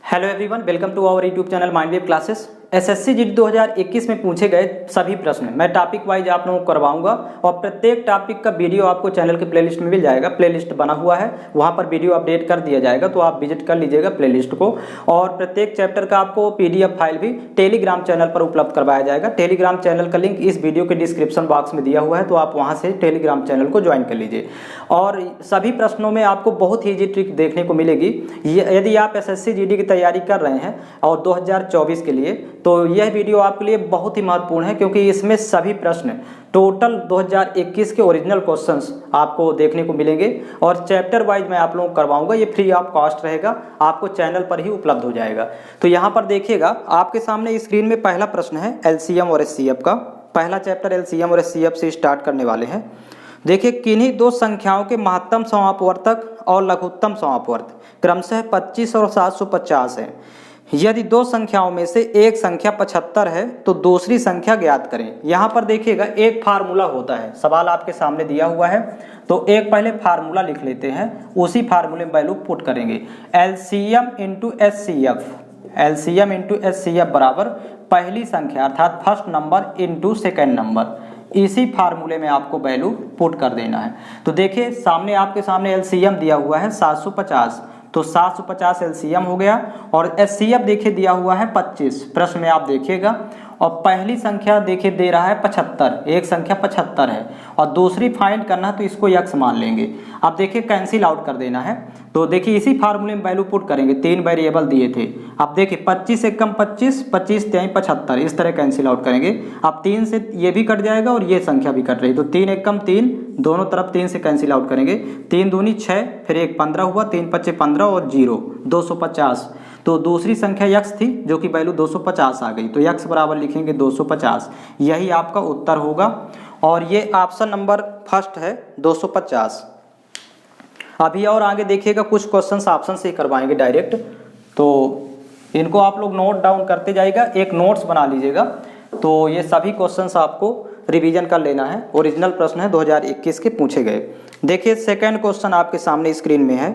Hello everyone, welcome to our YouTube channel mindwave classes. SSC GD 2021 में पूछे गए सभी प्रश्न मैं टॉपिक वाइज आप लोगों को करवाऊंगा और प्रत्येक टॉपिक का वीडियो आपको चैनल के प्लेलिस्ट में मिल जाएगा। प्लेलिस्ट बना हुआ है, वहां पर वीडियो अपडेट कर दिया जाएगा, तो आप विजिट कर लीजिएगा प्लेलिस्ट को। और प्रत्येक चैप्टर का आपको पीडीएफ फाइल भी टेलीग्राम चैनल पर उपलब्ध करवाया जाएगा। टेलीग्राम चैनल का लिंक इस वीडियो के डिस्क्रिप्शन बॉक्स में दिया हुआ है, तो आप वहाँ से टेलीग्राम चैनल को ज्वाइन कर लीजिए। और सभी प्रश्नों में आपको बहुत ही ईजी ट्रिक देखने को मिलेगी। यदि आप एसएससी जीडी की तैयारी कर रहे हैं और 2024 के लिए, तो यह वीडियो आपके लिए बहुत ही महत्वपूर्ण है, क्योंकि इसमें सभी प्रश्न टोटल 2021 के ओरिजिनल क्वेश्चंस आपको देखने को मिलेंगे और चैप्टर वाइज मैं आप लोगों को करवाऊंगा। ये फ्री ऑफ कॉस्ट रहेगा, आपको चैनल पर ही उपलब्ध हो जाएगा। तो यहाँ पर देखिएगा, आपके सामने स्क्रीन में पहला प्रश्न है एलसीएम और एचसीएफ का। पहला चैप्टर एलसीएम और एचसीएफ से स्टार्ट करने वाले हैं। देखिए, किन्हीं दो संख्याओं के महत्तम समापवर्तक और लघुत्तम समापवर्तक क्रमशः 25 और 750 है। यदि दो संख्याओं में से एक संख्या 75 है तो दूसरी संख्या ज्ञात करें। यहाँ पर देखिएगा, एक फार्मूला होता है, सवाल आपके सामने दिया हुआ है, तो एक पहले फार्मूला लिख लेते हैं, उसी फार्मूले में वैल्यू पुट करेंगे। LCM into HCF, LCM into HCF बराबर पहली संख्या अर्थात first number into second number, इसी फार्मूले में आपको वैल्यू पुट कर देना है। तो देखिए, सामने आपके सामने एलसीएम दिया हुआ है 750, तो 750 एलसीएम हो गया और एचसीएफ देखिए दिया हुआ है 25, प्रश्न में आप देखिएगा। और पहली संख्या देखिए दे रहा है 75, एक संख्या 75 है और दूसरी फाइंड करना है, तो इसको यक्स मान लेंगे। अब देखिए कैंसिल आउट कर देना है, तो देखिए इसी फार्मूले में वैल्यू पुट करेंगे। तीन वेरिएबल दिए थे, अब देखिए 25 एक कम 25, 25 3 75, इस तरह कैंसिल आउट करेंगे। अब 3 से ये भी कट जाएगा और ये संख्या भी कट रही, तो 3 एक कम 3, दोनों तरफ 3 से कैंसिल आउट करेंगे। 3 दूनी 6, फिर 1 15 हुआ, 3 पच्चे 15 और 0 250। तो दूसरी संख्या यक्स थी जो कि वैल्यू 250 आ गई, तो यक्स बराबर लिखेंगे 250, यही आपका उत्तर होगा। और ये ऑप्शन नंबर फर्स्ट है 250। अभी और आगे देखिएगा, कुछ क्वेश्चंस ऑप्शन से ही करवाएंगे डायरेक्ट, तो इनको आप लोग नोट डाउन करते जाइएगा, एक नोट्स बना लीजिएगा। तो ये सभी क्वेश्चंस आपको रिवीजन कर लेना है, ओरिजिनल प्रश्न है 2021 के पूछे गए। देखिए सेकंड क्वेश्चन आपके सामने स्क्रीन में है।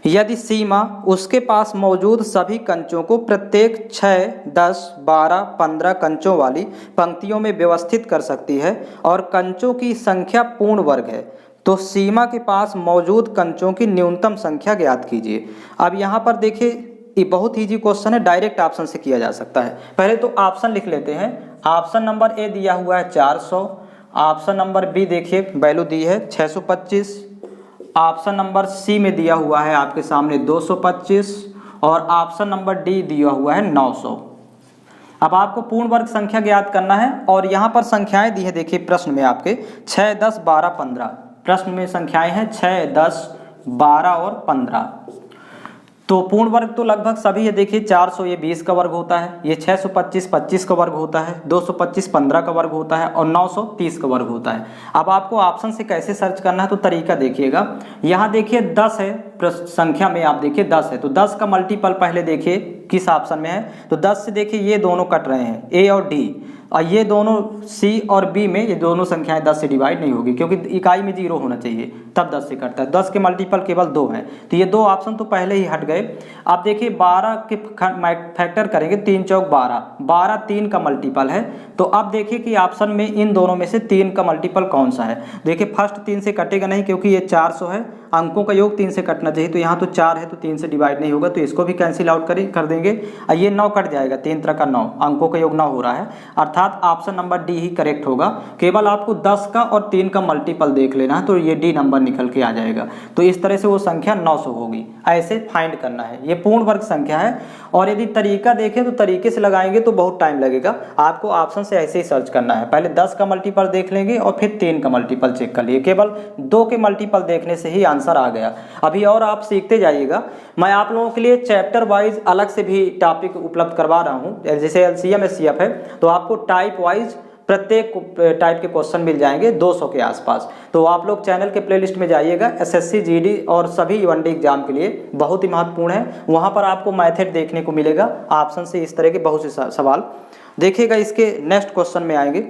यदि सीमा उसके पास मौजूद सभी कंचों को प्रत्येक 6, 10, 12, 15 कंचों वाली पंक्तियों में व्यवस्थित कर सकती है और कंचों की संख्या पूर्ण वर्ग है, तो सीमा के पास मौजूद कंचों की न्यूनतम संख्या ज्ञात कीजिए। अब यहाँ पर देखिए, ये बहुत ईजी क्वेश्चन है, डायरेक्ट ऑप्शन से किया जा सकता है। पहले तो ऑप्शन लिख लेते हैं। ऑप्शन नंबर ए दिया हुआ है 400, ऑप्शन नंबर बी देखिए वैल्यू दी है 625, ऑप्शन नंबर सी में दिया हुआ है आपके सामने 225 और ऑप्शन नंबर डी दिया हुआ है 900। अब आपको पूर्ण वर्ग संख्या ज्ञात करना है और यहाँ पर संख्याएं दी है, देखिए प्रश्न में आपके 6, 10, 12, 15, प्रश्न में संख्याएं हैं 6, 10, 12 और 15। तो पूर्ण वर्ग तो लगभग सभी है, देखिए 400 ये 20 का वर्ग होता है, ये 625 25 का वर्ग होता है, 225 15 का वर्ग होता है और 900 30 का वर्ग होता है। अब आपको ऑप्शन से कैसे सर्च करना है, तो तरीका देखिएगा। यहाँ देखिए 10 है, संख्या में आप देखिए 10 है, तो 10 का मल्टीपल पहले देखिए किस ऑप्शन में है, तो 10 से देखिए ये दोनों कट रहे हैं, ए और डी, और ये दोनों सी और बी में ये दोनों संख्याएं 10 से डिवाइड नहीं होगी, क्योंकि इकाई में 0 होना चाहिए, तब 10 से कटता है। 10 के मल्टीपल केवल 2 हैं, तो ये 2 ऑप्शन तो पहले ही हट गए। आप देखिए 12 के फैक्टर करेंगे, 3 चौक 12, 12 3 का मल्टीपल है, तो अब देखिए कि ऑप्शन में इन दोनों में से 3 का मल्टीपल कौन सा है। देखिए फर्स्ट 3 से कटेगा नहीं, क्योंकि ये 400 है, अंकों का योग 3 से कटना चाहिए, तो यहाँ तो 4 है तो 3 से डिवाइड नहीं होगा, तो इसको भी कैंसिल आउट कर देंगे। ये 9 कट जाएगा, 3 तरह का 9, अंकों का योग 9 हो रहा है, अर्थात ऑप्शन नंबर डी ही करेक्ट होगा। केवल आपको 10 का और 3 का मल्टीपल देख लेना है, तो ये डी नंबर निकल के आ जाएगा। तो इस तरह से वो संख्या 900 होगी, ऐसे फाइंड करना है। ये पूर्ण वर्ग संख्या है, और यदि तरीका देखें तो तरीके से लगाएंगे तो बहुत टाइम लगेगा। आपको ऑप्शन से ऐसे ही सर्च करना है, पहले 10 का मल्टीपल देख लेंगे और फिर 3 का मल्टीपल चेक कर लिए, केवल 2 के मल्टीपल देखने से ही आंसर आ गया। अभी और आप सीखते जाइएगा, मैं आप लोगों के लिए चैप्टर वाइज अलग से भी टॉपिक उपलब्ध करवा रहा हूँ। जैसे एलसीएम एचसीएफ है, तो आपको टाइप वाइज प्रत्येक टाइप के क्वेश्चन मिल जाएंगे 200 के आसपास। तो आप लोग चैनल के प्लेलिस्ट में जाइएगा, एसएससी जीडी और सभी वनडे एग्जाम के लिए बहुत ही महत्वपूर्ण है। वहाँ पर आपको मैथड देखने को मिलेगा, ऑप्शन से इस तरह के बहुत से सवाल देखिएगा। इसके नेक्स्ट क्वेश्चन में आएंगे।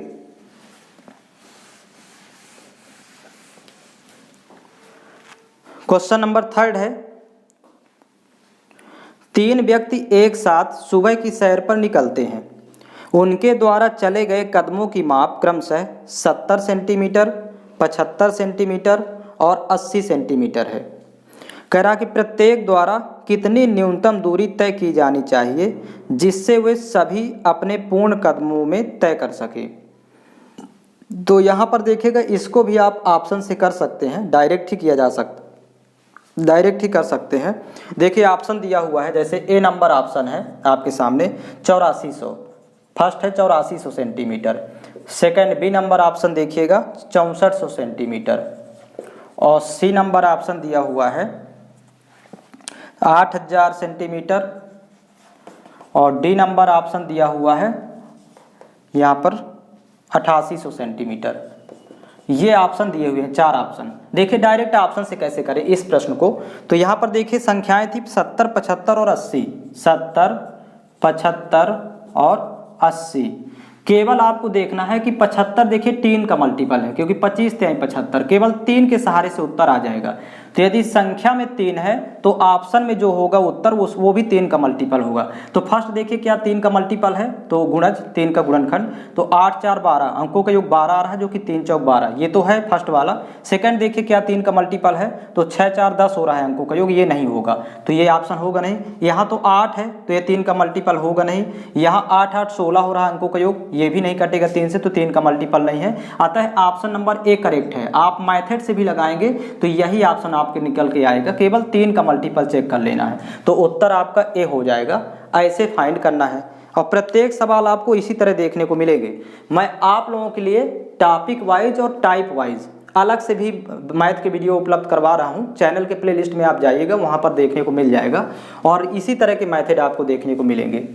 क्वेश्चन नंबर 3 है, तीन व्यक्ति एक साथ सुबह की सैर पर निकलते हैं। उनके द्वारा चले गए कदमों की माप क्रमशः 70 सेंटीमीटर, 75 सेंटीमीटर और 80 सेंटीमीटर है। कह रहा कि प्रत्येक द्वारा कितनी न्यूनतम दूरी तय की जानी चाहिए जिससे वे सभी अपने पूर्ण कदमों में तय कर सके। तो यहाँ पर देखिएगा, इसको भी आप ऑप्शन से कर सकते हैं, डायरेक्ट ही किया जा सकता, डायरेक्ट ही कर सकते हैं। देखिए ऑप्शन दिया हुआ है, जैसे ए नंबर ऑप्शन है आपके सामने 8400, फर्स्ट है 8400 centimetre. Second B number option देखिएगा 6400 सेंटीमीटर। और सी नंबर ऑप्शन दिया हुआ है 8000 सेंटीमीटर। और डी नंबर ऑप्शन दिया हुआ है यहाँ पर 8800 सेंटीमीटर। ये ऑप्शन दिए हुए हैं, 4 ऑप्शन। देखिए डायरेक्ट ऑप्शन से कैसे करें इस प्रश्न को। तो यहाँ पर देखिए संख्याएं थी 70, 75 और 80। 70, 75 और 80। केवल आपको देखना है कि 75 देखिए 3 का मल्टीपल है, क्योंकि 25 × 75, केवल 3 के सहारे से उत्तर आ जाएगा। तो यदि संख्या में 3 है तो ऑप्शन में जो होगा उत्तर वो भी 3 का मल्टीपल होगा। तो फर्स्ट देखिए क्या 3 का मल्टीपल है, तो गुणज 3 का गुणनखंड, तो 8 4 12, अंकों का योग 12 आ रहा है, जो कि 3 चौक 12, ये तो है फर्स्ट वाला। सेकंड देखिए क्या 3 का मल्टीपल है, तो 6 4 10 हो रहा है अंकों का योग, ये नहीं होगा, तो ये ऑप्शन होगा नहीं। यहाँ तो 8 है तो ये 3 का मल्टीपल होगा नहीं। यहाँ 8 8 16 हो रहा है अंकों का योग, ये भी नहीं कटेगा 3 से, तो 3 का मल्टीपल नहीं है। अतः ऑप्शन नंबर ए करेक्ट है। आप मैथड से भी लगाएंगे तो यही ऑप्शन आपके निकल के आएगा, केवल 3 का मल्टीपल चेक कर लेना है, तो उत्तर आपका ए हो जाएगा। ऐसे फाइंड करना है और प्रत्येक सवाल आपको इसी तरह देखने को मिलेंगे। मैं आप लोगों के लिए टॉपिक वाइज और टाइप वाइज अलग से भी मैथ के वीडियो उपलब्ध करवा रहा हूं। चैनल के प्लेलिस्ट में आप जाइएगा, वहां पर देखने को मिल जाएगा और इसी तरह के मैथड आपको देखने को मिलेंगे।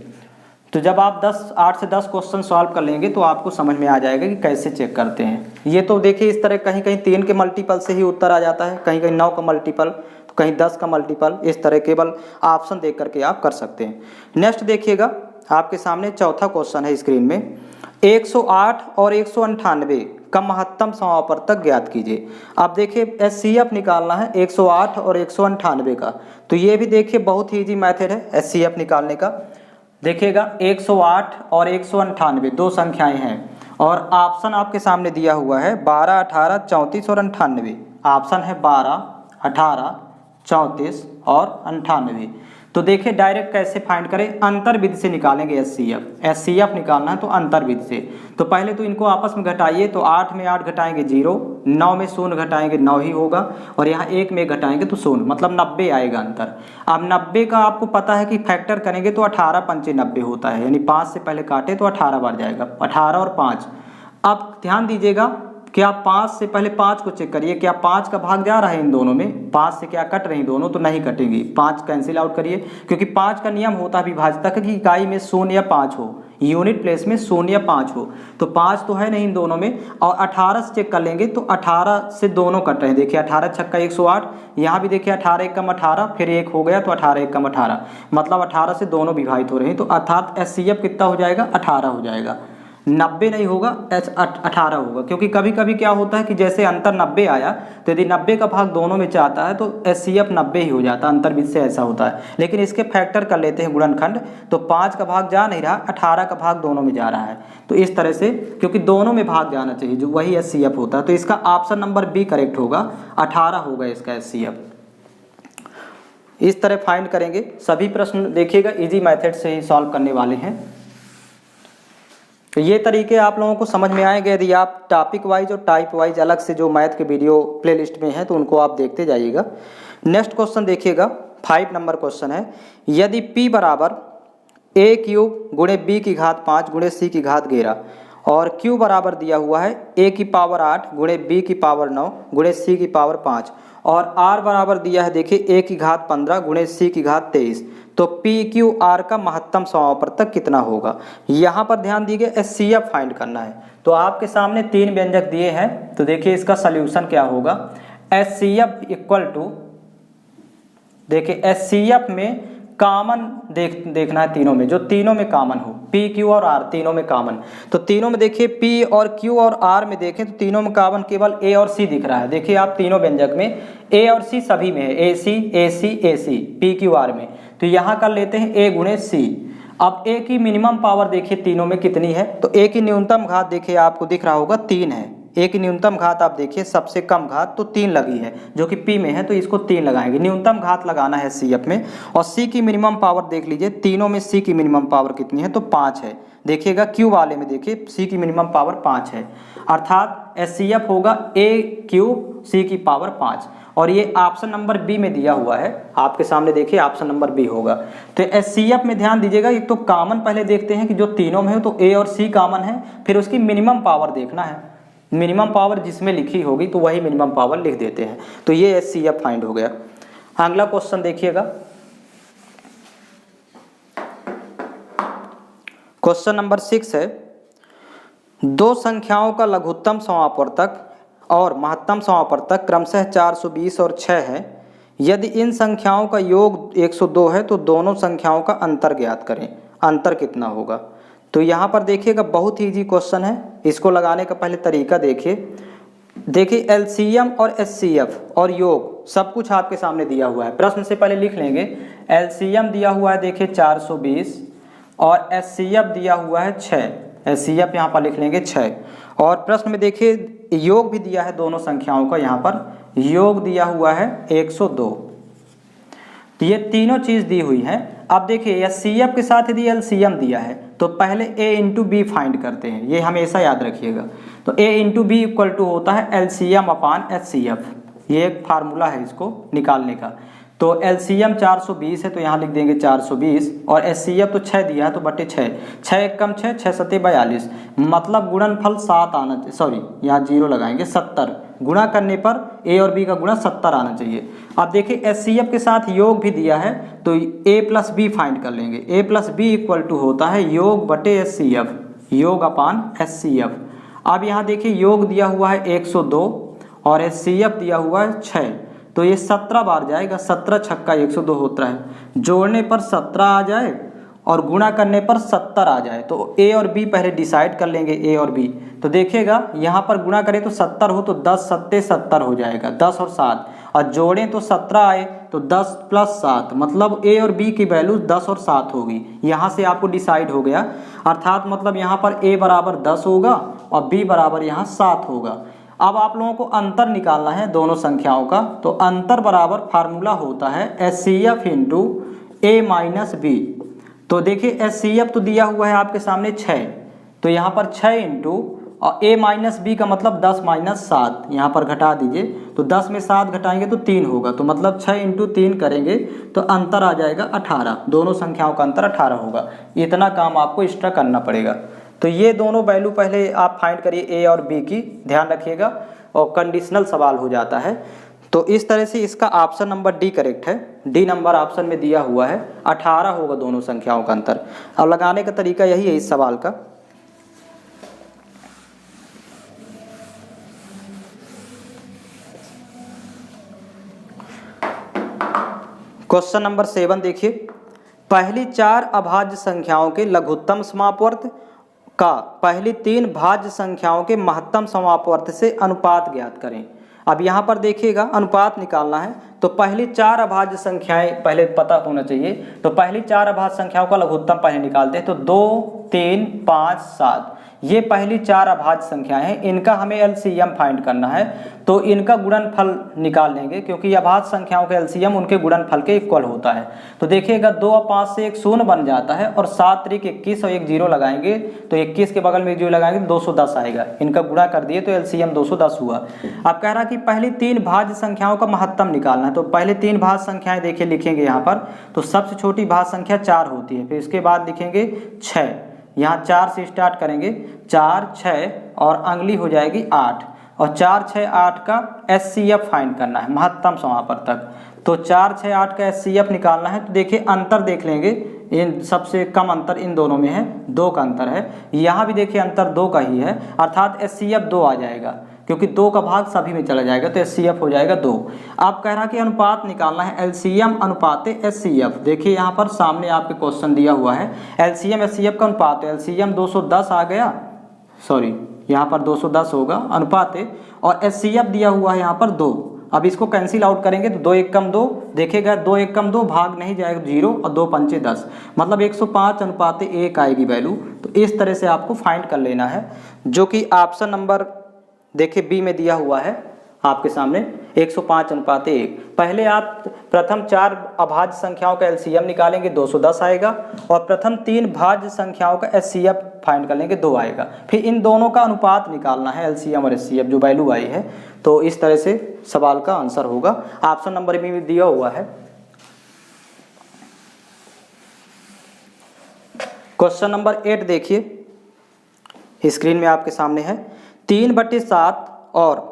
तो जब आप 8 से 10 क्वेश्चन सॉल्व कर लेंगे तो आपको समझ में आ जाएगा कि कैसे चेक करते हैं। ये तो देखिए इस तरह कहीं कहीं 3 के मल्टीपल से ही उत्तर आ जाता है, कहीं कहीं 9 का मल्टीपल, तो कहीं 10 का मल्टीपल, इस तरह केवल ऑप्शन देख करके आप कर सकते हैं। नेक्स्ट देखिएगा, आपके सामने चौथा क्वेश्चन है स्क्रीन में, 108 और 198 का महत्तम समापवर्तक ज्ञात कीजिए। आप देखिए एचसीएफ निकालना है 108 और 198 का, तो ये भी देखिए बहुत ही ईजी मेथड है एचसीएफ निकालने का। देखिएगा 108 और 198 दो संख्याएं हैं और ऑप्शन आपके सामने दिया हुआ है 12, 18, 34 और 98। ऑप्शन है 12, 18, 34 और 98। तो देखिए डायरेक्ट कैसे फाइंड करें, अंतर विधि से निकालेंगे एचसीएफ। एचसीएफ निकालना है तो अंतर विधि से। तो पहले तो इनको आपस में घटाइए, तो 8 में 8 घटाएंगे 0, 9 में 0 घटाएंगे 9 ही होगा, और यहाँ 1 में घटाएंगे तो 0, मतलब 90 आएगा अंतर। अब 90 का आपको पता है कि फैक्टर करेंगे तो 18 पंचे 90 होता है, यानी 5 से पहले काटे तो 18 बार जाएगा, 18 और 5। अब ध्यान दीजिएगा, क्या 5 से पहले 5 को चेक करिए, क्या 5 का भाग जा रहा है इन दोनों में, 5 से क्या कट रही दोनों, तो नहीं कटेंगी, 5 कैंसिल आउट करिए, क्योंकि 5 का नियम होता है विभाजक कि इकाई में 0 या 5 हो, यूनिट प्लेस में 0 या 5 हो, तो 5 तो है नहीं इन दोनों में। और 18 से चेक कर लेंगे तो 18 से दोनों कट रहे हैं, देखिए 18 छक्का 108, यहाँ भी देखिए 18 एकम 18, फिर 1 हो गया तो 18 एकम 18, मतलब 18 से दोनों विभाजित हो रहे हैं, तो अर्थात एचसीएफ कितना हो जाएगा, 18 हो जाएगा, 90 नहीं होगा, 18 होगा। क्योंकि कभी कभी क्या होता है कि जैसे अंतर 90 आया, तो यदि 90 का भाग दोनों में चाहता है तो एचसीएफ 90 ही हो जाता है, अंतर विधि से ऐसा होता है। लेकिन इसके फैक्टर कर लेते हैं गुणनखंड, तो 5 का भाग जा नहीं रहा, 18 का भाग दोनों में जा रहा है, तो इस तरह से, क्योंकि दोनों में भाग जाना चाहिए, जो वही एचसीएफ होता है, तो इसका ऑप्शन नंबर बी करेक्ट होगा, 18 होगा इसका एचसीएफ। इस तरह फाइंड करेंगे। सभी प्रश्न देखिएगा इजी मेथड से ही सॉल्व करने वाले हैं। तो ये तरीके आप लोगों को समझ में आएंगे। यदि आप टॉपिक वाइज और टाइप वाइज अलग से जो मैथ के वीडियो प्लेलिस्ट में है तो उनको आप देखते जाइएगा। नेक्स्ट क्वेश्चन देखिएगा, 5 नंबर क्वेश्चन है, यदि p बराबर a³ गुणे b की घात 5 गुणे c की घात 11 और q बराबर दिया हुआ है a की पावर 8 गुणे b की पावर 9 गुणे c की पावर 5 और r बराबर दिया है देखिए a की घात 15 गुणे c की घात 23, तो PQR का महत्तम समापवर्तक कितना होगा। यहाँ पर ध्यान दीजिए एचसीएफ फाइंड करना है। तो आपके सामने 3 व्यंजक दिए हैं, तो देखिए इसका सल्यूशन क्या होगा। एचसीएफ इक्वल टू, देखिए एचसीएफ में कॉमन देखना है तीनों में, जो तीनों में कॉमन हो, P Q और R तीनों में कॉमन। तो तीनों में देखिए P और Q और R में देखें तो तीनों में कॉमन केवल A और C दिख रहा है। देखिए आप तीनों व्यंजक में A और C सभी में है, AC AC AC P Q R में, तो यहाँ कर लेते हैं a गुणे c। अब a की मिनिमम पावर देखिए तीनों में कितनी है, तो a की न्यूनतम घात देखिए आपको दिख रहा होगा 3 है। a की न्यूनतम घात आप देखिए सबसे कम घात तो 3 लगी है जो कि p में है, तो इसको 3 लगाएंगे। न्यूनतम घात लगाना है cf में, और c की मिनिमम पावर देख लीजिए तीनों में c की मिनिमम पावर कितनी है, तो 5 है। देखिएगा q वाले में देखिए c की मिनिमम पावर 5 है, अर्थात HCF होगा a क्यूब c की पावर 5। और ये ऑप्शन नंबर बी में दिया हुआ है, आपके सामने देखिए ऑप्शन नंबर बी होगा। तो HCF में ध्यान दीजिएगा, एक तो कॉमन पहले देखते हैं कि जो तीनों में हो तो a और c कॉमन है, फिर उसकी मिनिमम पावर देखना है। मिनिमम पावर जिसमें लिखी होगी तो वही मिनिमम पावर लिख देते हैं, तो ये HCF फाइंड हो गया। अगला क्वेश्चन देखिएगा, क्वेश्चन नंबर 6 है, दो संख्याओं का लघुत्तम समापवर्तक और महत्तम समापवर्तक क्रमशः 420 और 6 है। यदि इन संख्याओं का योग 102 है तो दोनों संख्याओं का अंतर ज्ञात करें। अंतर कितना होगा? तो यहाँ पर देखिएगा बहुत ही इजी क्वेश्चन है, इसको लगाने का पहले तरीका देखिए LCM और HCF और योग सब कुछ आपके सामने दिया हुआ है। प्रश्न से पहले लिख लेंगे, LCM दिया हुआ है देखिए 420 और HCF दिया हुआ है 6। HCF यहाँ पर लिख लेंगे 6, और प्रश्न में देखिए योग भी दिया है दोनों संख्याओं का, यहाँ पर योग दिया हुआ है 102। तो ये तीनों चीज़ दी हुई है। अब देखिए HCF के साथ यदि LCM दिया है तो पहले A इंटू बी फाइंड करते हैं, ये हमेशा याद रखिएगा। तो A into B equal to होता है LCM अपान HCF, ये एक फार्मूला है इसको निकालने का। तो LCM 420 है तो यहाँ लिख देंगे 420, और HCF तो 6 दिया है तो बटे 6, 6 एक कम 6, 6 सत्ते 42, मतलब गुणनफल 7 आना चाहिए, सॉरी यहाँ 0 लगाएंगे, 70। गुणा करने पर A और B का गुणा 70 आना चाहिए। अब देखिए HCF के साथ योग भी दिया है तो A प्लस बी फाइंड कर लेंगे। A plus B equal to होता है योग बटे HCF, योग अपान HCF। अब यहाँ देखिए योग दिया हुआ है 102 और HCF दिया हुआ है 6, तो ये 17 बार जाएगा, 17 छक्का 102 होता है। जोड़ने पर 17 आ जाए और गुणा करने पर 70 आ जाए, तो A और B पहले डिसाइड कर लेंगे, A और B। तो देखिएगा यहाँ पर गुणा करें तो 70 हो तो 10 सत्ते 70 हो जाएगा, 10 और 7, और जोड़ें तो 17 आए तो 10 प्लस 7, मतलब A और B की वैल्यू 10 और 7 होगी। यहाँ से आपको डिसाइड हो गया, अर्थात मतलब यहाँ पर A बराबर 10 होगा और B बराबर यहाँ 7 होगा। अब आप लोगों को अंतर निकालना है दोनों संख्याओं का, तो अंतर बराबर फार्मूला होता है HCF into A minus B. तो देखिए HCF तो दिया हुआ है आपके सामने 6, तो यहाँ पर 6 इंटू और A माइनस बी का मतलब 10 माइनस 7, यहाँ पर घटा दीजिए, तो 10 में 7 घटाएंगे तो 3 होगा, तो मतलब 6 इंटू 3 करेंगे तो अंतर आ जाएगा 18, दोनों संख्याओं का अंतर 18 होगा। इतना काम आपको एक्स्ट्रा करना पड़ेगा। तो ये दोनों वैल्यू पहले आप फाइंड करिए A और B की, ध्यान रखिएगा, और कंडीशनल सवाल हो जाता है। तो इस तरह से इसका ऑप्शन नंबर डी करेक्ट है, डी नंबर ऑप्शन में दिया हुआ है, 18 होगा दोनों संख्याओं का अंतर। अब लगाने का तरीका यही है इस सवाल का। क्वेश्चन नंबर 7 देखिए, पहली 4 अभाज्य संख्याओं के लघुत्तम समापवर्त का पहली 3 भाज्य संख्याओं के महत्तम समापवर्त से अनुपात ज्ञात करें। अब यहाँ पर देखिएगा अनुपात निकालना है, तो पहली 4 अभाज्य संख्याएं पहले पता होना चाहिए। तो पहली 4 अभाज्य संख्याओं का लघुत्तम पहले निकालते हैं, तो 2, 3, 5, 7 ये पहली 4 अभाज्य संख्याएं हैं, इनका हमें LCM फाइंड करना है। तो इनका गुणनफल निकाल लेंगे, क्योंकि अभाज्य संख्याओं के LCM उनके गुणनफल के इक्वल होता है। तो देखिएगा 2 और 5 से एक 0 बन जाता है, और 7 त्रिक 21 और एक 0 लगाएंगे, तो 21 के बगल में 0 लगाएंगे 210 आएगा। इनका गुणा कर दिए तो LCM 210 हुआ। अब कह रहा कि पहली 3 भाज्य संख्याओं का महत्तम निकालना है, तो पहले 3 भाज्य संख्याएं देखिए लिखेंगे यहाँ पर। तो सबसे छोटी भाज्य संख्या 4 होती है, फिर इसके बाद लिखेंगे 6, यहाँ 4 से स्टार्ट करेंगे, 4, 6 और अगली हो जाएगी 8, और 4, 6, 8 का HCF फाइंड करना है, महत्तम समापवर्तक। तो 4, 6, 8 का HCF निकालना है। तो देखिए अंतर देख लेंगे, इन सबसे कम अंतर इन दोनों में है, 2 का अंतर है। यहाँ भी देखिए अंतर 2 का ही है, अर्थात HCF 2 आ जाएगा, क्योंकि 2 का भाग सभी में चला जाएगा, तो HCF हो जाएगा 2। आप कह रहा कि अनुपात निकालना है, LCM अनुपाते HCF। देखिए यहाँ पर सामने आपके क्वेश्चन दिया हुआ है LCM HCF का अनुपात, तो LCM 210 आ गया, सॉरी यहाँ पर 210 होगा अनुपाते, और HCF दिया हुआ है यहाँ पर 2, अब इसको कैंसिल आउट करेंगे तो 2 एक कम 2, देखिएगा 2 एक कम 2 भाग नहीं जाएगा 0 और 2 पंचे 10, मतलब 105:1 आएगी वैल्यू। तो इस तरह से आपको फाइंड कर लेना है, जो कि ऑप्शन नंबर देखिए बी में दिया हुआ है आपके सामने 105:1। पहले आप प्रथम 4 अभाज्य संख्याओं का एलसीएम निकालेंगे 210 आएगा, और प्रथम 3 भाज्य संख्याओं का एचसीएफ फाइंड कर लेंगे 2 आएगा। फिर इन दोनों का अनुपात निकालना है एलसीएम और एचसीएफ जो वैल्यू आई है। तो इस तरह से सवाल का आंसर होगा। ऑप्शन नंबर बी में दिया हुआ है। क्वेश्चन नंबर 8 देखिए, स्क्रीन में आपके सामने है। 3/7 और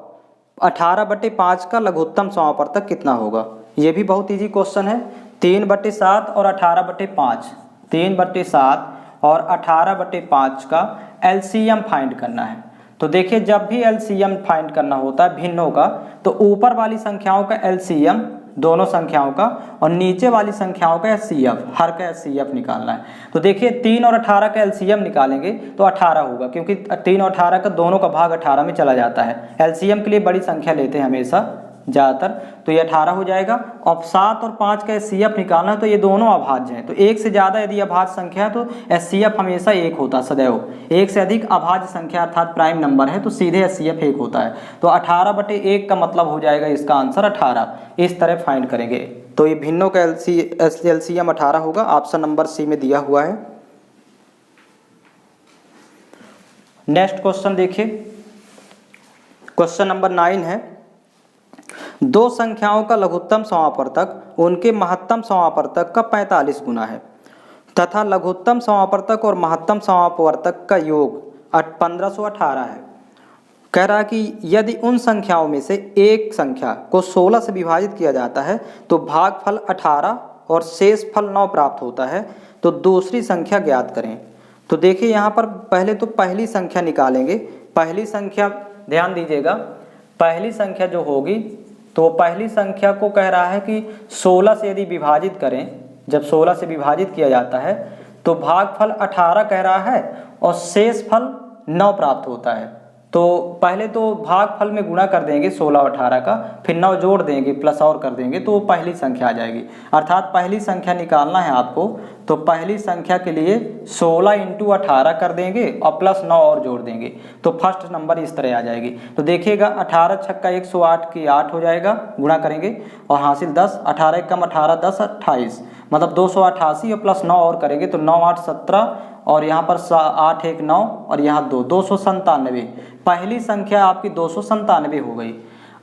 18/5 का लघुत्तम समापवर्तक कितना होगा। ये भी बहुत इजी क्वेश्चन है। 3/7 और 18/5, 3/7 और 18/5 का एलसीएम फाइंड करना है। तो देखिए जब भी एलसीएम फाइंड करना होता है भिन्नों का, तो ऊपर वाली संख्याओं का एलसीएम दोनों संख्याओं का और नीचे वाली संख्याओं का एचसीएफ, हर का एचसीएफ निकालना है। तो देखिए 3 और 18 का एलसीएम निकालेंगे तो 18 होगा, क्योंकि 3 और 18 का दोनों का भाग 18 में चला जाता है। एलसीएम के लिए बड़ी संख्या लेते हैं हमेशा ज़्यादातर, तो ये 18 हो जाएगा। और 7 और 5 का एचसीएफ निकालना है, तो ये दोनों अभाज्य हैं। तो एक से ज़्यादा यदि अभाज्य संख्या है तो एचसीएफ हमेशा 1 होता है सदैव। एक से अधिक अभाज्य संख्या अर्थात प्राइम नंबर है तो सीधे एचसीएफ 1 होता है। तो 18/1 का मतलब हो जाएगा इसका आंसर 18। इस तरह फाइंड करेंगे। तो ये भिन्नों का एलसीएम 18 होगा। ऑप्शन नंबर सी में दिया हुआ है। नेक्स्ट क्वेश्चन देखिए, क्वेश्चन नंबर 9 है। 2 संख्याओं का लघुत्तम समापवर्तक उनके महत्तम समापवर्तक का 45 गुना है तथा लघुत्तम समापवर्तक और महत्तम समापवर्तक का योग 1518 है। कह रहा है कि यदि उन संख्याओं में से एक संख्या को 16 से विभाजित किया जाता है तो भागफल 18 और शेष फल 9 प्राप्त होता है, तो दूसरी संख्या ज्ञात करें। तो देखिए यहाँ पर पहले तो पहली संख्या निकालेंगे। पहली संख्या ध्यान दीजिएगा, पहली संख्या जो होगी तो पहली संख्या को कह रहा है कि 16 से यदि विभाजित करें, जब 16 से विभाजित किया जाता है तो भागफल 18 कह रहा है और शेष फल 9 प्राप्त होता है। तो पहले तो भागफल में गुणा कर देंगे 16 और 18 का, फिर 9 जोड़ देंगे प्लस और कर देंगे तो पहली संख्या आ जाएगी। अर्थात पहली संख्या निकालना है आपको, तो पहली संख्या के लिए 16 × 18 कर देंगे और प्लस 9 और जोड़ देंगे तो फर्स्ट नंबर इस तरह आ जाएगी। तो देखिएगा 18 छक्का 108 की 8 हो जाएगा, गुणा करेंगे और हासिल 10, 18 कम 18 10 28, मतलब 288 और प्लस 9 और करेंगे तो 9 8 17 और यहाँ पर 8 1 9 और यहाँ 2 297। पहली संख्या आपकी 297 हो गई।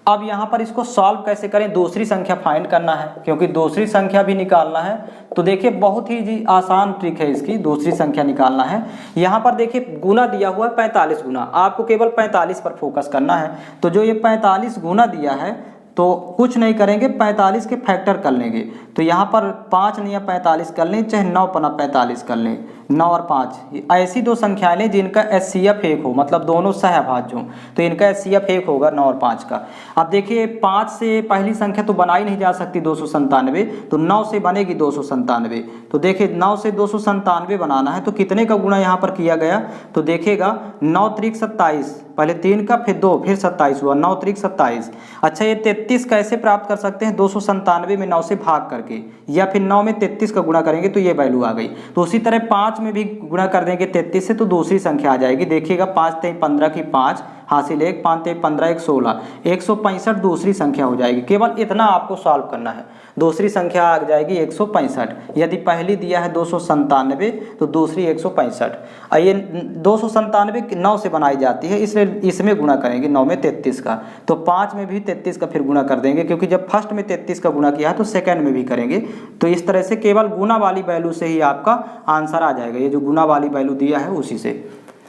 अब यहाँ पर इसको सॉल्व कैसे करें, दूसरी संख्या फाइंड करना है क्योंकि दूसरी संख्या भी निकालना है। तो देखिए बहुत ही आसान ट्रिक है इसकी, दूसरी संख्या निकालना है। यहाँ पर देखिए गुना दिया हुआ है 45 गुना, आपको केवल 45 पर फोकस करना है। तो जो ये 45 गुना दिया है तो कुछ नहीं करेंगे, 45 के फैक्टर कर लेंगे। तो यहाँ पर 5 नहीं 45 कर लें, चाहे 9 पना 45 कर लें, 9 और 5 ऐसी 2 संख्याएं लें जिनका एचसीएफ 1 हो, मतलब दोनों सहअभाज्य हों। तो इनका एचसीएफ 1 होगा 9 और 5 का। अब देखिए 5 से पहली संख्या तो बनाई नहीं जा सकती 297, तो 9 से बनेगी 297। तो देखिए 9 से 297 बनाना है तो कितने का गुणा यहाँ पर किया गया, तो देखिएगा 9 त्रिक 27, पहले 3 का फिर 2 फिर 27 हुआ, 9 त्रिक 27। अच्छा ये 33 कैसे प्राप्त कर सकते हैं, 297 में 9 से भाग करके, या फिर 9 में 33 का गुणा करेंगे तो ये वैल्यू आ गई। तो उसी तरह 5 में भी गुणा कर देंगे 33 से तो दूसरी संख्या आ जाएगी। देखिएगा 5 3 15 की 5 हासिल 1, 5 3 15 1 16, 165 दूसरी संख्या हो जाएगी। केवल इतना आपको सॉल्व करना है, दूसरी संख्या आ जाएगी 165। यदि पहली दिया है 297 तो दूसरी 165। ये 297 9 से बनाई जाती है, इसलिए इसमें गुणा करेंगे 9 में 33 का, तो 5 में भी 33 का फिर गुणा कर देंगे क्योंकि जब फर्स्ट में 33 का गुणा किया है तो सेकंड में भी करेंगे। तो इस तरह से केवल गुणा वाली वैल्यू से ही आपका आंसर आ जाएगा, ये जो गुणा वाली वैल्यू दिया है उसी से।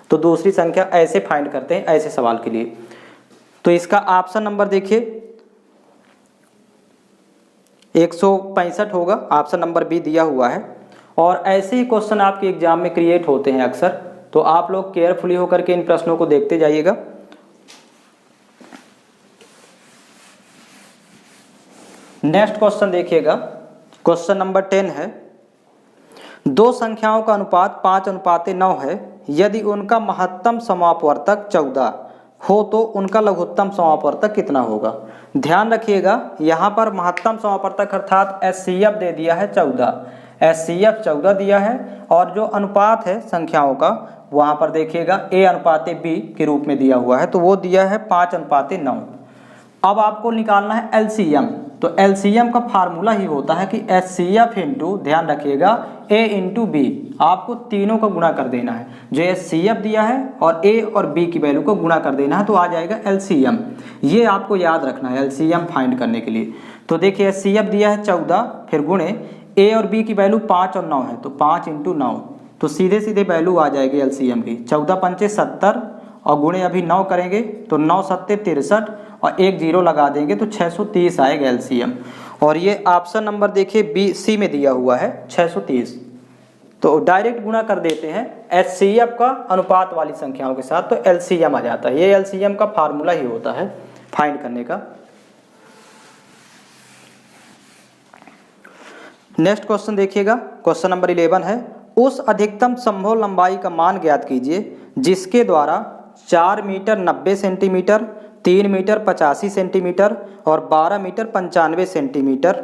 तो दूसरी संख्या ऐसे फाइंड करते हैं ऐसे सवाल के लिए। तो इसका ऑप्शन नंबर देखिए 165 होगा, ऑप्शन नंबर बी दिया हुआ है। और ऐसे ही क्वेश्चन आपके एग्जाम में क्रिएट होते हैं अक्सर, तो आप लोग केयरफुली होकर के इन प्रश्नों को देखते जाइएगा। नेक्स्ट क्वेश्चन देखिएगा, क्वेश्चन नंबर 10 है। 2 संख्याओं का अनुपात 5:9 है। यदि उनका महत्तम समापवर्तक 14 हो तो उनका लघुत्तम समापवर्तक कितना होगा। ध्यान रखिएगा यहाँ पर महत्तम समापवर्तक अर्थात HCF दे दिया है 14, HCF 14 दिया है और जो अनुपात है संख्याओं का वहाँ पर देखिएगा A अनुपाते B के रूप में दिया हुआ है, तो वो दिया है 5:9। अब आपको निकालना है LCM, तो LCM का फार्मूला ही होता है कि HCF इंटू, ध्यान रखिएगा, A इंटू B, आपको तीनों का गुणा कर देना है। जो HCF दिया है और A और B की वैल्यू को गुणा कर देना है, तो आ जाएगा LCM। ये आपको याद रखना है LCM फाइंड करने के लिए। तो देखिए HCF दिया है 14, फिर गुणे A और B की वैल्यू 5 और 9 है, तो 5 इंटू 9, तो सीधे सीधे वैल्यू आ जाएगी LCM की 14 पंचे 70 और गुणे अभी 9 करेंगे तो 9 सत्ते 63 और एक जीरो लगा देंगे तो 630 आएगा LCM। और ये ऑप्शन नंबर देखिए बी सी में दिया हुआ है 630। तो डायरेक्ट गुणा कर देते हैं HCF का अनुपात वाली संख्याओं के साथ, तो LCM आ जाता है। ये LCM का फार्मूला ही होता है फाइंड करने का। नेक्स्ट क्वेश्चन देखिएगा, क्वेश्चन नंबर 11 है, उस अधिकतम संभव लंबाई का मान ज्ञात कीजिए जिसके द्वारा 4 मीटर 90 सेंटीमीटर, 3 मीटर 85 सेंटीमीटर और 12 मीटर 95 सेंटीमीटर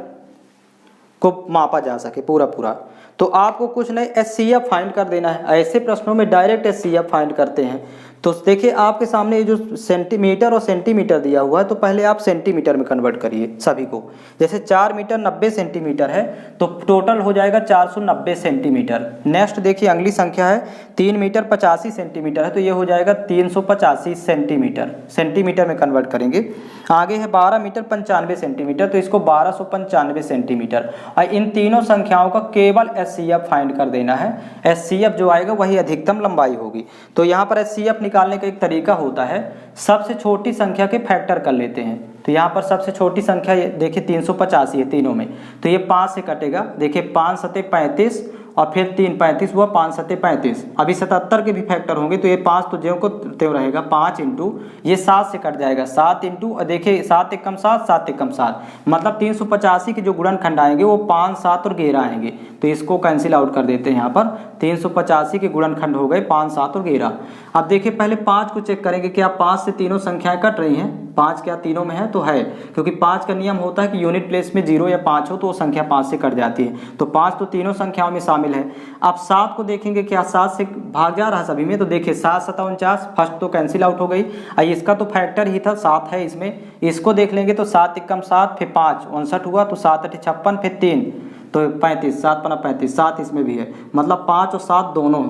को मापा जा सके पूरा। तो आपको कुछ नहीं HCF फाइंड कर देना है। ऐसे प्रश्नों में डायरेक्ट HCF फाइंड करते हैं। तो देखिए आपके सामने ये जो सेंटीमीटर और सेंटीमीटर दिया हुआ है, तो पहले आप सेंटीमीटर में कन्वर्ट करिए सभी को। जैसे 4 मीटर 90 सेंटीमीटर है तो टोटल हो जाएगा 490 सेंटीमीटर। नेक्स्ट देखिए अगली संख्या है 3 मीटर 85 सेंटीमीटर है, तो ये हो जाएगा 385 सेंटीमीटर, सेंटीमीटर में कन्वर्ट करेंगे। आगे है 12 मीटर 95 सेंटीमीटर, तो इसको 1295 सेंटीमीटर। और इन तीनों संख्याओं का केवल HCF फाइंड कर देना है। HCF जो आएगा वही अधिकतम लंबाई होगी। तो यहाँ पर HCF निकालने का एक तरीका होता है, सबसे छोटी संख्या के फैक्टर कर लेते हैं। तो यहाँ पर सबसे छोटी संख्या देखिए 385 है तीनों में, तो ये 5 से कटेगा। देखिए 5 सते 35 और फिर 3 35 हुआ, 5 सते 35। अभी 77 के भी फैक्टर होंगे, तो ये 5 तो ज्यों को त्यों रहेगा, 5 इंटू ये 7 से कट जाएगा, 7 इंटू देखिए 7 एकम 7, 7 एकम 7, मतलब 385 के जो गुणनखंड आएंगे वो 5 7 और 11 आएंगे। तो इसको कैंसिल आउट कर देते हैं। यहाँ पर 385 के गुणनखंड हो गए 5 7 और 11। अब देखिए पहले 5 को चेक करेंगे, क्या 5 से तीनों संख्याएं कट रही हैं? 5 क्या तीनों में है? तो है, क्योंकि 5 का नियम होता है कि यूनिट प्लेस में 0 या 5 हो तो वो संख्या 5 से कट जाती है। तो 5 तो तीनों संख्याओं में शामिल है। अब 7 को देखेंगे, क्या 7 से भाग जा रहा है सभी में? तो देखिए 7 7 49, फर्स्ट तो कैंसिल आउट हो गई। इसका तो फैक्टर ही था, 7 है इसमें। इसको देख लेंगे तो 7 एकम 7, फिर 5 59 हुआ, तो 7 8 56, फिर 3 तो 35, 7 पना 35, 7 इसमें भी है, मतलब 5 और 7 दोनों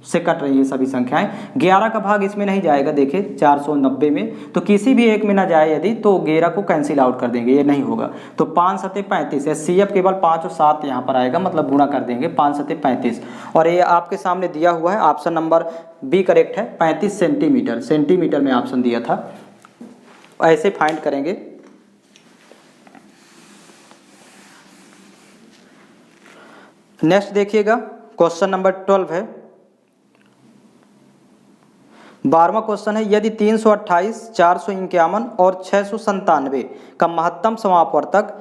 से कट रही है सभी संख्याएं। 11 का भाग इसमें नहीं जाएगा, देखिए 490 में, तो किसी भी एक में ना जाए यदि, तो 11 को कैंसिल आउट कर देंगे, ये नहीं होगा। तो 5 सते 35, HCF केवल 5 और 7 यहाँ पर आएगा, मतलब गुणा कर देंगे 5 सते 35। और ये आपके सामने दिया हुआ है, ऑप्शन नंबर बी करेक्ट है, 35 सेंटीमीटर, सेंटीमीटर में ऑप्शन दिया था। ऐसे फाइंड करेंगे। नेक्स्ट देखिएगा, क्वेश्चन नंबर 12 है, 12वां क्वेश्चन है, यदि 328, 451 और 697 का महत्तम समापवर्तक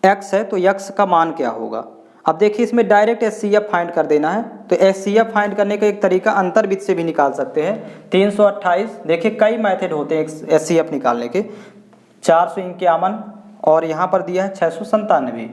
x है तो x का मान क्या होगा? अब देखिए इसमें डायरेक्ट HCF फाइंड कर देना है। तो HCF फाइंड करने का एक तरीका अंतर्वृत्त से भी निकाल सकते हैं। 328, देखिए कई मेथड होते हैं HCF निकालने के, 451 और यहाँ पर दिया है 697,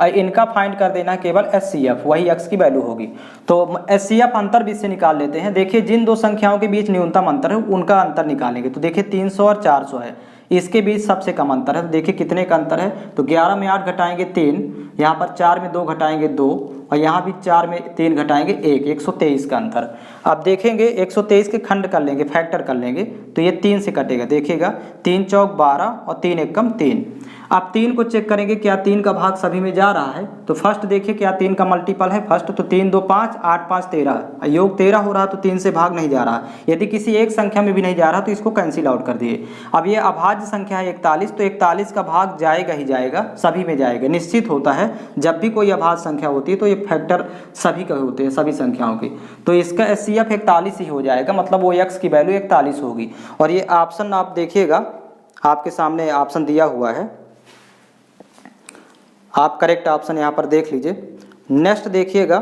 इनका फाइंड कर देना है केवल HCF, वही x की वैल्यू होगी। तो HCF अंतर्वृत्त से निकाल लेते हैं। देखिए जिन दो संख्याओं के बीच न्यूनतम अंतर है उनका अंतर निकालेंगे। तो देखिए 300 और 400 है, इसके बीच सबसे कम अंतर है। तो देखिए कितने का अंतर है? तो 11 में 8 घटाएंगे 3, यहाँ पर 4 में 2 घटाएंगे 2, और यहाँ भी 4 में 3 घटाएंगे 1, 123 का अंतर। अब देखेंगे 123 के खंड कर लेंगे, फैक्टर कर लेंगे, तो ये 3 से कटेगा। देखिएगा 3 चौक 12 और 3 एकम 3। अब 3 को चेक करेंगे, क्या 3 का भाग सभी में जा रहा है? तो फर्स्ट देखिए क्या 3 का मल्टीपल है फर्स्ट, तो 3 2 5, 8 5 13, योग 13 हो रहा, तो 3 से भाग नहीं जा रहा। यदि किसी एक संख्या में भी नहीं जा रहा तो इसको कैंसिल आउट कर दिए। अब ये अभाज्य संख्या है 41, तो 41 का भाग जाएगा ही जाएगा, सभी में जाएगा, निश्चित होता है। जब भी कोई अभाज्य संख्या होती है तो ये फैक्टर सभी के होते हैं, सभी संख्याओं के। तो इसका HCF 41 ही हो जाएगा, मतलब वो x की वैल्यू 41 होगी। और ये ऑप्शन आप देखिएगा, आपके सामने ऑप्शन दिया हुआ है, आप करेक्ट ऑप्शन यहाँ पर देख लीजिए। नेक्स्ट देखिएगा,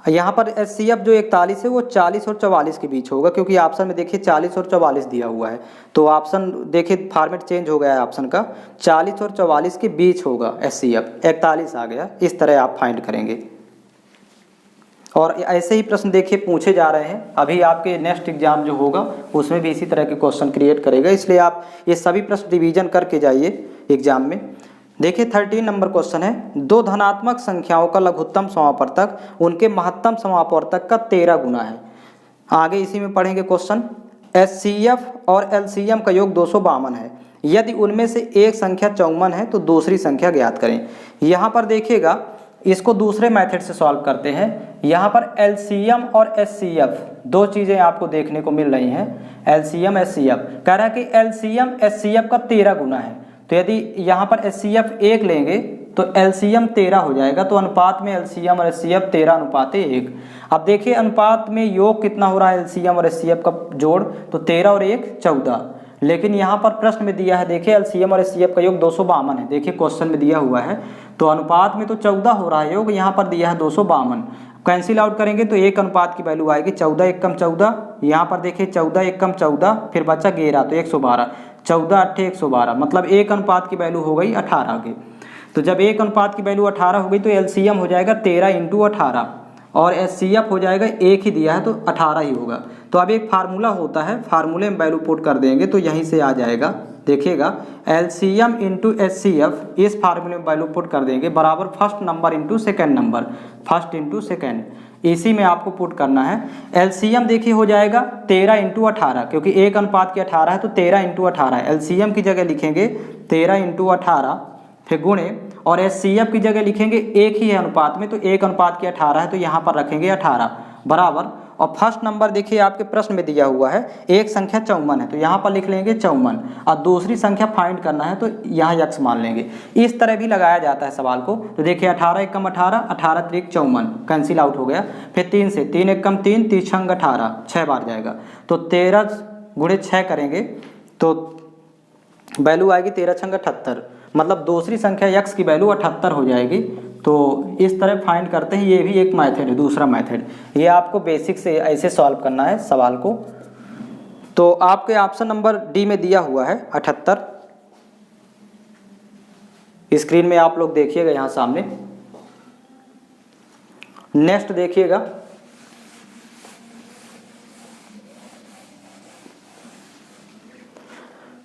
यहाँ पर HCF जो 41 है वो 40 और 44 के बीच होगा, क्योंकि ऑप्शन में देखिए 40 और 44 दिया हुआ है। तो ऑप्शन देखिए फॉर्मेट चेंज हो गया है ऑप्शन का, 40 और 44 के बीच होगा HCF, 41 आ गया। इस तरह आप फाइंड करेंगे। और ऐसे ही प्रश्न देखिए पूछे जा रहे हैं। अभी आपके नेक्स्ट एग्जाम जो होगा उसमें भी इसी तरह के क्वेश्चन क्रिएट करेगा, इसलिए आप ये सभी प्रश्न रिवीजन करके जाइए एग्जाम में। देखिए 13 नंबर क्वेश्चन है, दो धनात्मक संख्याओं का लघुत्तम समापवर्तक उनके महत्तम समापवर्तक का 13 गुना है। आगे इसी में पढ़ेंगे क्वेश्चन। HCF और LCM का योग 252 है। यदि उनमें से एक संख्या 54 है तो दूसरी संख्या ज्ञात करें। यहाँ पर देखिएगा, इसको दूसरे मेथड से सॉल्व करते हैं। यहाँ पर LCM और HCF दो चीज़ें आपको देखने को मिल रही हैं। LCM HCF कह रहा है कि LCM HCF का 13 गुना है। तो यदि यहाँ पर HCF 1 लेंगे तो LCM 13 हो जाएगा। तो अनुपात में LCM और HCF 13:1। अब देखिए अनुपात में योग कितना हो रहा है LCM और HCF का जोड़, तो 13 और 1 14। लेकिन यहाँ पर प्रश्न में दिया है, देखिए LCM और HCF का योग 252 है। देखिए क्वेश्चन में दिया हुआ है, तो अनुपात में तो 14 हो रहा है योग, यहाँ पर दिया है 252। कैंसिल आउट करेंगे तो एक अनुपात की वैल्यू आएगी 14 1 कम 14। यहाँ पर देखिए 14 1 कम 14, फिर बचा 11 तो 112, 14 8 112, मतलब एक अनुपात की वैल्यू हो गई 18 की। तो जब एक अनुपात की वैल्यू 18 हो गई तो LCM हो जाएगा 13 × 18 और HCF हो जाएगा, एक ही दिया है तो 18 ही होगा। तो अब एक फार्मूला होता है, फार्मूले में वैल्यू पुट कर देंगे तो यहीं से आ जाएगा। देखिएगा LCM × HCF, इस फार्मूले में वैल्यू पुट कर देंगे बराबर first number into second number, first into second, इसी में आपको पुट करना है। LCM देखिए हो जाएगा 13 × 18, क्योंकि एक अनुपात की 18 है तो 13 × 18। LCM की जगह लिखेंगे 13 × 18, फिर गुणे, और HCF की जगह लिखेंगे एक ही है अनुपात में, तो एक अनुपात की 18 है तो यहाँ पर रखेंगे 18 बराबर। और फर्स्ट नंबर देखिए आपके प्रश्न में दिया हुआ है, एक संख्या 54 है तो यहाँ पर लिख लेंगे 54, और दूसरी संख्या फाइंड करना है तो यहाँ x मान लेंगे। इस तरह भी लगाया जाता है सवाल को। तो देखिए 18 1 कम 18, 18 3 54, कैंसिल आउट हो गया। फिर 3 से 3 1 कम 3, 3 6 18, 6 बार जाएगा। तो 13 × 6 करेंगे तो वैल्यू आएगी 13 6 78, मतलब दूसरी संख्या x की वैल्यू 78 हो जाएगी। तो इस तरह फाइंड करते हैं, ये भी एक मेथड है, दूसरा मेथड। ये आपको बेसिक से ऐसे सॉल्व करना है सवाल को। तो आपके ऑप्शन नंबर डी में दिया हुआ है 78, स्क्रीन में आप लोग देखिएगा यहाँ सामने। नेक्स्ट देखिएगा,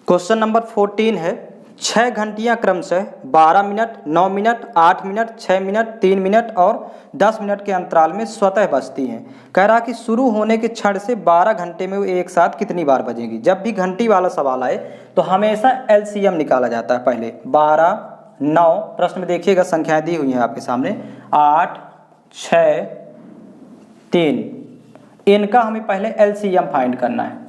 क्वेश्चन नंबर 14 है, 6 घंटियां क्रमशः 12 minute, 9 minute, 8 minute, 6 minute, 3 minute और 10 मिनट के अंतराल में स्वतः बजती हैं। कह रहा कि शुरू होने के क्षण से 12 घंटे में वो एक साथ कितनी बार बजेंगी। जब भी घंटी वाला सवाल आए तो हमेशा LCM निकाला जाता है पहले। 12 9, प्रश्न में देखिएगा संख्याएं दी हुई हैं आपके सामने, 8 6 3, इनका हमें पहले LCM फाइंड करना है।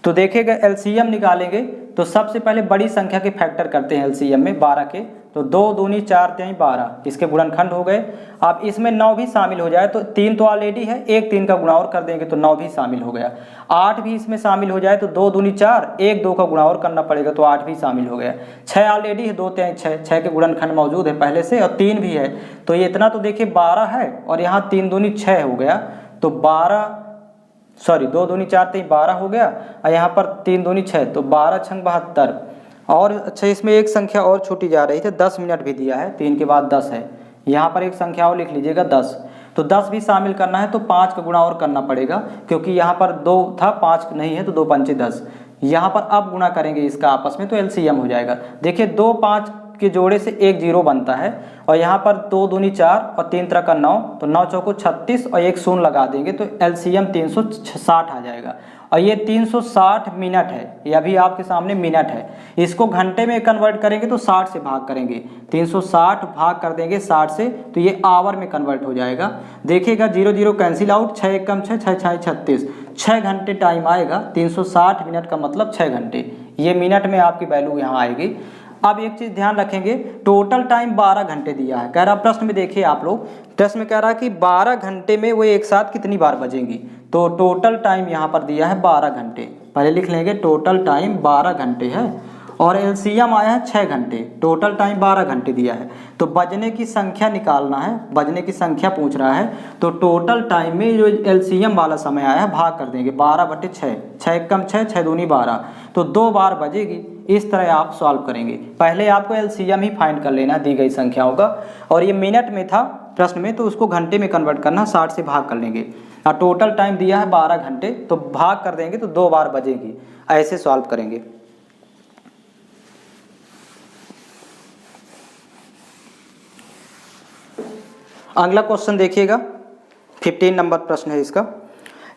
तो देखिएगा LCM निकालेंगे तो सबसे पहले बड़ी संख्या के फैक्टर करते हैं LCM में 12 के, तो 2 दूनी 4 3 12, इसके गुणनखंड हो गए। अब इसमें 9 भी शामिल हो जाए तो 3 तो ऑलरेडी है, एक 3 का गुणा और कर देंगे तो 9 भी शामिल हो गया। 8 भी इसमें शामिल हो जाए तो 2 दूनी 4, एक 2 का गुणा और करना पड़ेगा तो 8 भी शामिल हो गया। 6 ऑलरेडी है, 2 3 6, 6 के गुणनखंड मौजूद है पहले से, और 3 भी है, तो ये इतना तो देखिए 12 है, और यहाँ 3 दूनी 6 हो गया, तो 2 दूनी 4 3 12 हो गया, और यहाँ पर 3 दूनी 6, तो 12 6 72। और अच्छा इसमें एक संख्या और छूटी जा रही थी, 10 मिनट भी दिया है, 3 के बाद 10 है, यहाँ पर एक संख्या और लिख लीजिएगा 10, तो 10 भी शामिल करना है तो 5 का गुणा और करना पड़ेगा, क्योंकि यहाँ पर 2 था 5 नहीं है तो 2 पंचे 10। यहाँ पर अब गुणा करेंगे इसका आपस में तो LCM हो जाएगा। देखिए 2 5 के जोड़े से एक 0 बनता है, और यहाँ पर 2 दूनी 4 और 3 3 9, तो 9 चौको 36 और एक 0 लगा देंगे तो LCM 360 आ जाएगा। और ये 360 मिनट है, ये अभी आपके सामने मिनट है, इसको घंटे में कन्वर्ट करेंगे तो 60 से भाग करेंगे, 360 भाग कर देंगे 60 से तो ये आवर में कन्वर्ट हो जाएगा। देखिएगा 0 0 कैंसिल आउट, 6 1 कम 6, 6 6 36, 6 घंटे टाइम आएगा। 360 मिनट का मतलब 6 घंटे, ये मिनट में आपकी वैल्यू यहाँ आएगी। अब एक चीज़ ध्यान रखेंगे, टोटल टाइम 12 घंटे दिया है। कह रहा प्रश्न में देखिए आप लोग, प्रश्न में कह रहा है कि 12 घंटे में वो एक साथ कितनी बार बजेंगी, तो टोटल टाइम यहाँ पर दिया है 12 घंटे। पहले लिख लेंगे टोटल टाइम 12 घंटे है, और एलसीएम आया है 6 घंटे, टोटल टाइम 12 घंटे दिया है। तो बजने की संख्या निकालना है, बजने की संख्या पूछ रहा है। तो टोटल टाइम में जो एलसीएम वाला समय आया है भाग कर देंगे 12/6, 6 कम 6, 6 दूनी 12, तो 2 बार बजेगी। इस तरह आप सॉल्व करेंगे। पहले आपको एलसीएम ही फाइंड कर लेना दी गई संख्याओं का, और ये मिनट में था प्रश्न में, तो उसको घंटे में कन्वर्ट करना, 60 से भाग कर लेंगे। और टोटल टाइम दिया है 12 घंटे, तो भाग कर देंगे तो 2 बार बजेगी। ऐसे सॉल्व करेंगे। अगला क्वेश्चन देखिएगा, 15 नंबर प्रश्न है इसका।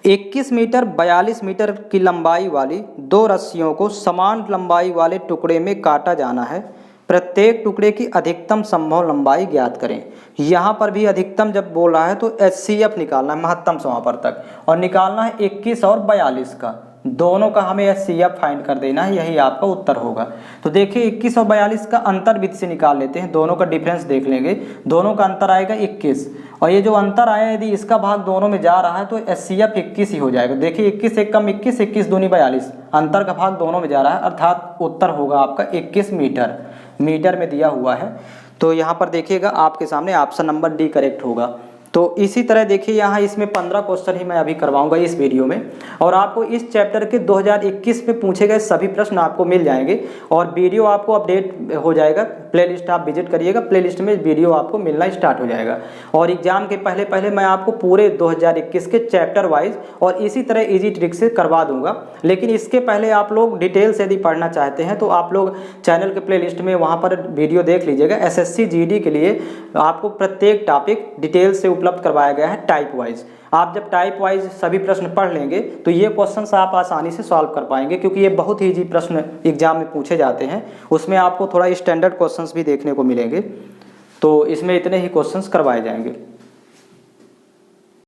21 मीटर 42 मीटर की लंबाई वाली 2 रस्सियों को समान लंबाई वाले टुकड़े में काटा जाना है। प्रत्येक टुकड़े की अधिकतम संभव लंबाई ज्ञात करें। यहाँ पर भी अधिकतम जब बोल रहा है तो एचसीएफ निकालना है, महत्तम समापर तक, और निकालना है 21 और 42 का, दोनों का हमें एचसीएफ फाइंड कर देना है, यही आपका उत्तर होगा। तो देखिए 21 और 42 का अंतर विधि से निकाल लेते हैं, दोनों का डिफरेंस देख लेंगे। दोनों का अंतर आएगा 21, और ये जो अंतर आया यदि इसका भाग दोनों में जा रहा है तो एचसीएफ 21 ही हो जाएगा। देखिए 21 एक कम 21, 21 दूनी 42, अंतर का भाग दोनों में जा रहा है, अर्थात उत्तर होगा आपका 21 मीटर, मीटर में दिया हुआ है। तो यहाँ पर देखिएगा आपके सामने ऑप्शन नंबर डी करेक्ट होगा। तो इसी तरह देखिए यहाँ इसमें 15 क्वेश्चन ही मैं अभी करवाऊंगा इस वीडियो में, और आपको इस चैप्टर के 2021 में पूछे गए सभी प्रश्न आपको मिल जाएंगे, और वीडियो आपको अपडेट हो जाएगा। प्लेलिस्ट आप विजिट करिएगा, प्लेलिस्ट में वीडियो आपको मिलना स्टार्ट हो जाएगा। और एग्जाम के पहले पहले मैं आपको पूरे 2021 के चैप्टर वाइज और इसी तरह इजी ट्रिक से करवा दूंगा। लेकिन इसके पहले आप लोग डिटेल से यदि पढ़ना चाहते हैं तो आप लोग चैनल के प्लेलिस्ट में वहाँ पर वीडियो देख लीजिएगा। एसएससी जीडी के लिए आपको प्रत्येक टॉपिक डिटेल से उपलब्ध करवाया गया है टाइप वाइज। आप जब टाइप वाइज सभी प्रश्न पढ़ लेंगे तो ये क्वेश्चंस आप आसानी से सॉल्व कर पाएंगे, क्योंकि ये बहुत ही इजी प्रश्न एग्जाम में पूछे जाते हैं। उसमें आपको थोड़ा स्टैंडर्ड क्वेश्चंस भी देखने को मिलेंगे, तो इसमें इतने ही क्वेश्चंस करवाए जाएंगे।